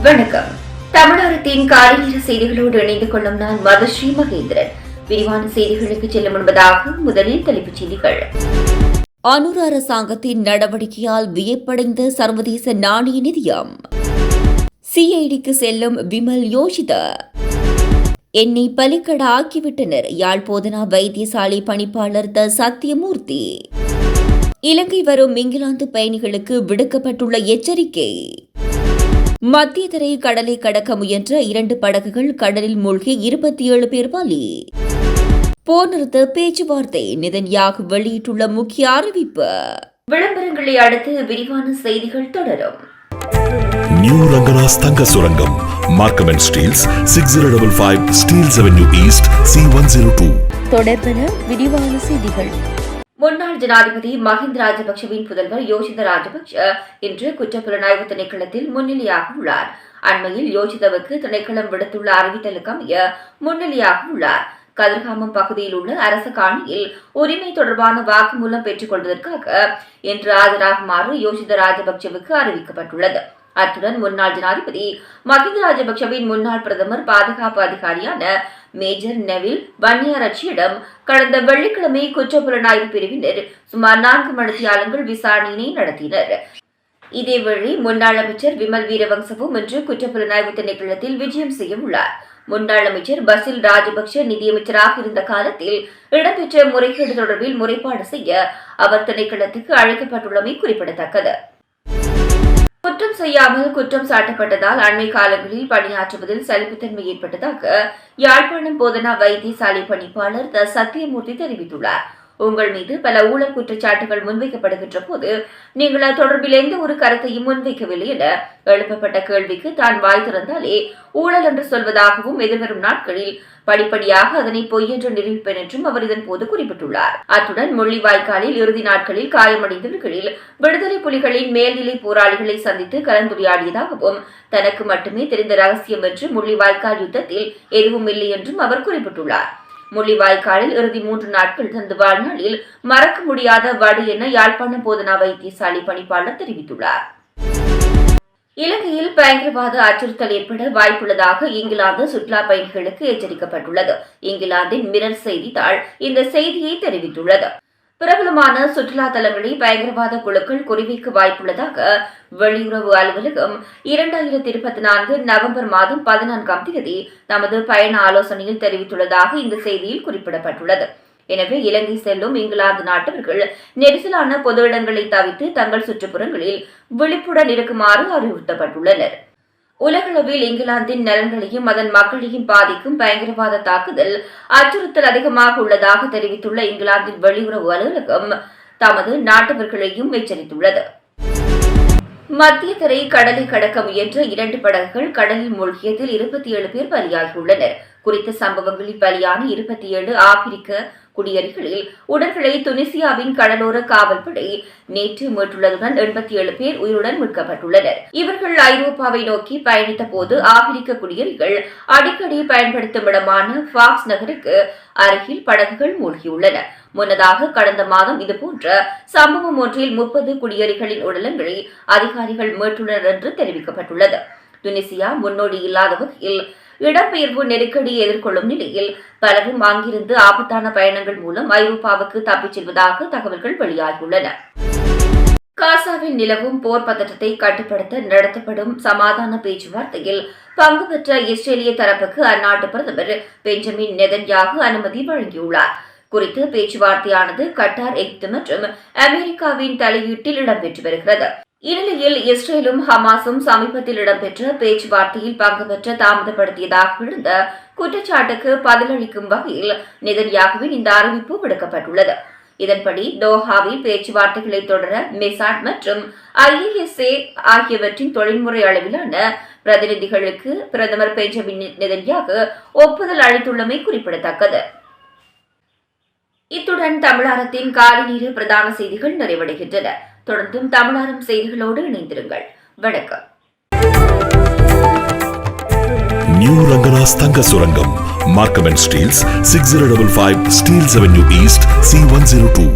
வணக்கம். தமிழகத்தின் காலைநேர செய்திகளோடு இணைந்து கொள்ளும் நான் மதுஸ்ரீ மகேந்திரன். விரிவான செய்திகளுக்கு செல்லும் முன்பதாக முதலில் தலைப்புச் செய்திகள். அனுர் அரசாங்கத்தின் நடவடிக்கையால் வியப்படைந்த சர்வதேச நாணய நிதியம். சிஐடிக்கு செல்லும் விமல் யோஷித. என்னை பலிக்கட ஆக்கிவிட்டனர் யாழ் போதனா வைத்தியசாலை பணிப்பாளர் த சத்தியமூர்த்தி. இலங்கை வரும் இங்கிலாந்து பயணிகளுக்கு விடுக்கப்பட்டுள்ள எச்சரிக்கை. மத்திய தரை கடலை கடக்க முயன்ற 2 படகுகள் கடலில் மூழ்கி 27 பேர் பலி. போர் நிறுத்த பேச்சுவார்த்தை நெதன்யாகு வெளியிட்டுள்ள முக்கிய அறிவிப்பு. விளம்பரங்களை அடுத்து விரிவான செய்திகள் தொடரும். நியூ ரங்கராஸ் தங்க சுரங்கம் Markham and Steeles 6055 Steeles avenue east C102. தொடர்பென விரிவான செய்திகள். முன்னாள் ஜனாதிபதி மஹிந்த ராஜபக்சவின் புதல்வர் யோஷித ராஜபக்ஷ இன்று குற்றப்புலனாய்வு திணைக்களத்தில் முன்னிலையாக உள்ளார். அண்மையில் யோஷிதவுக்கு திணைக்களம் விடுத்துள்ள அறிவித்தலுக்கு அமைய முன்னிலையாக உள்ளார். கதிர்காமம் பகுதியில் உள்ள அரசு காணியில் உரிமை தொடர்பான வாக்குமூலம் பெற்றுக் கொள்வதற்காக இன்று ஆஜராகுமாறு யோஷித ராஜபக்சவுக்கு அறிவிக்கப்பட்டுள்ளது. அத்துடன் முன்னாள் ஜனாதிபதி மஹிந்த ராஜபக்சவின் முன்னாள் பிரதமர் பாதுகாப்பு அதிகாரியான மேஜர் நெவில் வன்னியாரட்சியிடம் கடந்த வெள்ளிக்கிழமை குற்றப்புலனாய்வு பிரிவினர் சுமார் 4 மணித்தியாலங்கள் விசாரணையினை நடத்தினர். இதேவேளை முன்னாள் அமைச்சர் விமல் வீரவங்சவும் இன்று குற்றப்புலனாய்வு திணைக்களத்தில் விஜயம் செய்ய உள்ளார். முன்னாள் அமைச்சர் பசில் ராஜபக்ஷ நிதியமைச்சராக இருந்த காலத்தில் இடம்பெற்ற முறைகேடு தொடர்பில் முறைப்பாடு செய்ய அவர் திணைக்களத்துக்கு அழைக்கப்பட்டுள்ளமை குறிப்பிடத்தக்கது. குற்றம் செய்யாமல் குற்றம் சாட்டப்பட்டதால் அண்மை காலங்களில் பணியாற்றுவதில் சலிப்புத்தன்மை ஏற்பட்டதாக யாழ்ப்பாணம் போதனா வைத்தியசாலை பணிப்பாளர் த சத்தியமூர்த்தி தெரிவித்துள்ளார். உங்கள் மீது பல ஊழல் குற்றச்சாட்டுகள் முன்வைக்கப்படுகின்ற போது நீங்கள் அது தொடர்பில் எந்த ஒரு கருத்தையும் முன்வைக்கவில்லை என எழுப்பப்பட்ட கேள்விக்கு தான் வாய் திறந்தாலே ஊழல் என்று சொல்வதாகவும் எதிர்வரும் நாட்களில் படிப்படியாக அதனை பொய் என்று நிரூபிப்பேன் என்றும் அவர் இதன் போது குறிப்பிட்டுள்ளார். அத்துடன் முள்ளிவாய்க்காலில் இறுதி நாட்களில் காயமடைந்தவர்களில் விடுதலை புலிகளின் மேல்நிலை போராளிகளை சந்தித்து கலந்துரையாடியதாகவும் தனக்கு மட்டுமே தெரிந்த ரகசியம் என்று முள்ளிவாய்க்கால் யுத்தத்தில் எதுவும் இல்லை என்றும் அவர் குறிப்பிட்டுள்ளார். முள்ளிவாய்க்காலில் இறுதி 3 நாட்கள் தந்து வாழ்நாளில் மறக்க முடியாத வடு என யாழ்ப்பாணம் போதனா வைத்தியசாலை பணிப்பாளர் தெரிவித்துள்ளார். இலங்கையில் பயங்கரவாத அச்சுறுத்தல் ஏற்பட வாய்ப்புள்ளதாக இங்கிலாந்து சுற்றுலா பயணிகளுக்கு எச்சரிக்கப்பட்டுள்ளது. இங்கிலாந்தின் மிரர் செய்தித்தாள் இந்த செய்தியை தெரிவித்துள்ளது. பிரபலமான சுற்றுலா தலங்களை பயங்கரவாத குழுக்கள் குறிவைக்க வாய்ப்புள்ளதாக வெளியுறவு அலுவலகம் 2024 நவம்பர் மாதம் 14ஆம் தேதி தமது பயண ஆலோசனையில் தெரிவித்துள்ளதாக இந்த செய்தியில் குறிப்பிடப்பட்டுள்ளது. எனவே இலங்கை செல்லும் இங்கிலாந்து நாட்டவர்கள் நெரிசலான பொது இடங்களை தவிர்த்து தங்கள் சுற்றுப்புறங்களில் விழிப்புடன் இருக்குமாறு அறிவுறுத்தப்பட்டுள்ளனர். உலகளவில் இங்கிலாந்தின் நலன்களையும் அதன் மக்களையும் பாதிக்கும் பயங்கரவாத தாக்குதல் அச்சுறுத்தல் அதிகமாக உள்ளதாக தெரிவித்துள்ள இங்கிலாந்தின் வெளியுறவு அலுவலகம் தமது நாட்டவர்களையும் எச்சரித்துள்ளது. மத்திய தரை கடலை கடக்க முயன்ற 2 படகுகள் கடலில் மூழ்கியதில் 27 பேர் பலியாகியுள்ளனர். குறித்த சம்பவங்களில் பலியான 27 ஆப்பிரிக்க குடியேறிகளில் உடல்களை துனிசியாவின் கடலோர காவல்படை நேற்று மீட்டுள்ளதுடன் 87 பேர் உயிருடன் மீட்கப்பட்டுள்ளனர். இவர்கள் ஐரோப்பாவை நோக்கி பயணித்த போது ஆப்பிரிக்க குடியேறிகள் அடிக்கடி பயன்படுத்தும் இடமான ஃபாக்ஸ் நகருக்கு அருகில் படகுகள் மூழ்கியுள்ளன. முன்னதாக கடந்த மாதம் இதுபோன்ற சம்பவம் ஒன்றில் 30 குடியேறிகளின் உடலங்களை அதிகாரிகள் மீட்டுள்ளனர் என்று தெரிவிக்கப்பட்டுள்ளது. துனிசியா முன்னோடி இல்லாத வகையில் இடம்பெயர்வு நெருக்கடியை எதிர்கொள்ளும் நிலையில் பலரும் அங்கிருந்து ஆபத்தான பயணங்கள் மூலம் ஐரோப்பாவுக்கு தப்பிச் செல்வதாக தகவல்கள் வெளியாகியுள்ளன. காசாவில் நிலவும் போர் பதற்றத்தை கட்டுப்படுத்த நடத்தப்படும் சமாதான பேச்சுவார்த்தையில் பங்கு பெற்ற இஸ்ரேலிய தரப்புக்கு அந்நாட்டு பிரதமர் பெஞ்சமின் நெதன்யாகு அனுமதி வழங்கியுள்ளார். குறித்து பேச்சுவார்த்தையானது கட்டார், எகிப்து மற்றும் அமெரிக்காவின் தலையீட்டில் இடம்பெற்று வருகிறது. இந்நிலையில் இஸ்ரேலும் ஹமாஸும் சமீபத்தில் இடம்பெற்ற பேச்சுவார்த்தையில் பங்கு பெற்ற தாமதப்படுத்தியதாக இருந்த குற்றச்சாட்டுக்கு பதிலளிக்கும் வகையில் நெதன்யாகுவின் இந்த அறிவிப்பு விடுக்கப்பட்டுள்ளது. இதன்படி தோஹாவில் பேச்சுவார்த்தைகளை தொடர மெசாட் மற்றும் IASA ஆகியவற்றின் தொழில்முறை அளவிலான பிரதிநிதிகளுக்கு பிரதமர் பெஞ்சமின் நெதன்யாகு ஒப்புதல் அளித்துள்ளமை குறிப்பிடத்தக்கது. இத்துடன் தமிழகத்தின் காலைநேர பிரதான செய்திகள் நிறைவடைகின்றன. தொடர்ந்தும் தமிழாரம் செய்திகளோடு இணைந்திருங்கள். வணக்கம். நியூ ரங்கராஸ் தங்க சுரங்கம் Markham and Steeles 6055 Steeles avenue east C102.